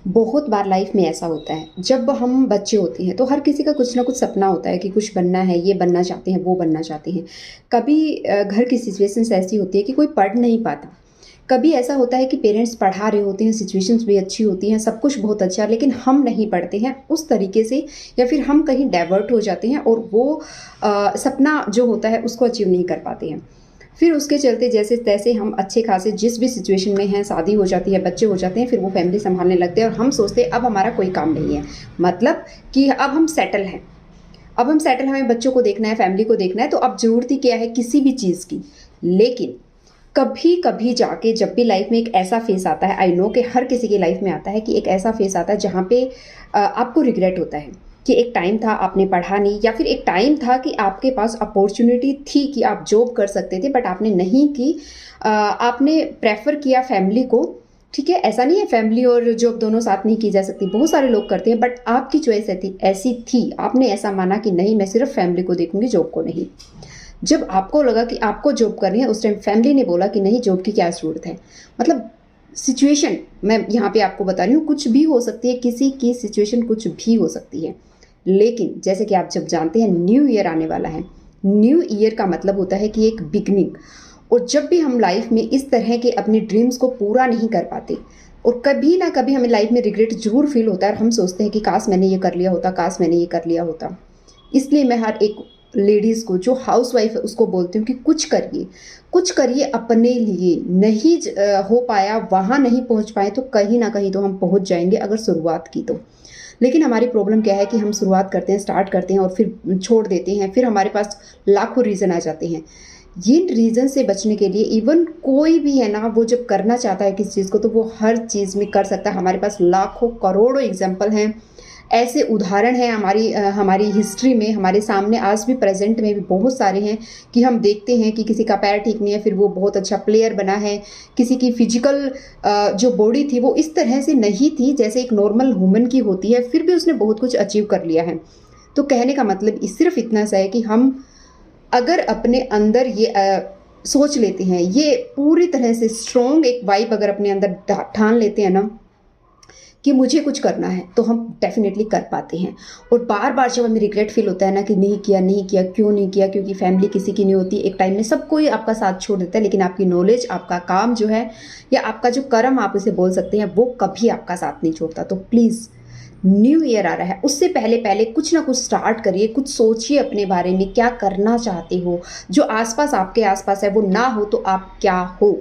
बहुत बार लाइफ में ऐसा होता है, जब हम बच्चे होते हैं तो हर किसी का कुछ ना कुछ सपना होता है कि कुछ बनना है, ये बनना चाहते हैं, वो बनना चाहते हैं। कभी घर की सिचुएशंस ऐसी होती है कि कोई पढ़ नहीं पाता। कभी ऐसा होता है कि पेरेंट्स पढ़ा रहे होते हैं, सिचुएशंस भी अच्छी होती हैं, सब कुछ बहुत अच्छा है, लेकिन हम नहीं पढ़ते हैं उस तरीके से, या फिर हम कहीं डाइवर्ट हो जाते हैं और वो सपना जो होता है उसको अचीव नहीं कर पाते हैं। फिर उसके चलते जैसे तैसे हम अच्छे खासे जिस भी सिचुएशन में हैं, शादी हो जाती है, बच्चे हो जाते हैं, फिर वो फैमिली संभालने लगते हैं और हम सोचते हैं अब हमारा कोई काम नहीं है। मतलब कि अब हम सेटल हैं। अब हम सेटल, हमें बच्चों को देखना है, फैमिली को देखना है, तो अब ज़रूरत ही क्या है किसी भी चीज़ की। लेकिन कभी कभी जाके जब भी लाइफ में एक ऐसा फेस आता है, आई नो कि हर किसी की लाइफ में आता है कि एक ऐसा फेस आता है जहाँ पे आपको रिग्रेट होता है कि एक टाइम था आपने पढ़ा नहीं, या फिर एक टाइम था कि आपके पास अपॉर्चुनिटी थी कि आप जॉब कर सकते थे बट आपने नहीं की। आपने प्रेफर किया फैमिली को। ठीक है, ऐसा नहीं है फैमिली और जॉब दोनों साथ नहीं की जा सकती, बहुत सारे लोग करते हैं, बट आपकी चॉइस ऐसी थी, आपने ऐसा माना कि नहीं मैं सिर्फ फैमिली को देखूंगी, जॉब को नहीं। जब आपको लगा कि आपको जॉब करनी है, उस टाइम फैमिली ने बोला कि नहीं जॉब की क्या ज़रूरत है। मतलब सिचुएशन मैं यहाँ पे आपको बता रही हूँ, कुछ भी हो सकती है, किसी की सिचुएशन कुछ भी हो सकती है। लेकिन जैसे कि आप जब जानते हैं न्यू ईयर आने वाला है, न्यू ईयर का मतलब होता है कि एक बिगनिंग। और जब भी हम लाइफ में इस तरह के अपने ड्रीम्स को पूरा नहीं कर पाते, और कभी ना कभी हमें लाइफ में रिग्रेट जरूर फील होता है और हम सोचते हैं कि काश मैंने ये कर लिया होता, काश मैंने ये कर लिया होता। इसलिए मैं हर एक लेडीज़ को जो हाउस वाइफ है उसको बोलती हूँ कि कुछ करिए, कुछ करिए अपने लिए। नहीं हो पाया, वहाँ नहीं पहुँच पाए, तो कहीं ना कहीं तो हम पहुँच जाएंगे अगर शुरुआत की तो। लेकिन हमारी प्रॉब्लम क्या है कि हम शुरुआत करते हैं, स्टार्ट करते हैं और फिर छोड़ देते हैं, फिर हमारे पास लाखों रीज़न आ जाते हैं। जिन रीज़न से बचने के लिए, इवन कोई भी है ना, वो जब करना चाहता है किसी चीज़ को तो वो हर चीज़ में कर सकता है। हमारे पास लाखों करोड़ों एग्जाम्पल हैं, ऐसे उदाहरण हैं हमारी हिस्ट्री में, हमारे सामने आज भी, प्रेजेंट में भी बहुत सारे हैं कि हम देखते हैं कि किसी का पैर ठीक नहीं है, फिर वो बहुत अच्छा प्लेयर बना है। किसी की फिजिकल जो बॉडी थी वो इस तरह से नहीं थी जैसे एक नॉर्मल ह्यूमन की होती है, फिर भी उसने बहुत कुछ अचीव कर लिया है। तो कहने का मतलब सिर्फ इतना सा है कि हम अगर अपने अंदर ये सोच लेते हैं, ये पूरी तरह से स्ट्रॉन्ग एक वाइब अगर अपने अंदर ठान लेते हैं ना कि मुझे कुछ करना है, तो हम डेफिनेटली कर पाते हैं। और बार बार जब हमें रिग्रेट फील होता है ना कि नहीं किया नहीं किया, क्यों नहीं किया, क्योंकि फैमिली किसी की नहीं होती, एक टाइम में सब कोई आपका साथ छोड़ देता है, लेकिन आपकी नॉलेज, आपका काम जो है, या आपका जो कर्म आप इसे बोल सकते हैं, वो कभी आपका साथ नहीं छोड़ता। तो प्लीज़, न्यू ईयर आ रहा है, उससे पहले पहले कुछ ना कुछ स्टार्ट करिए, कुछ सोचिए अपने बारे में, क्या करना चाहते हो। जो आसपास आपके आसपास है वो ना हो तो आप क्या हो।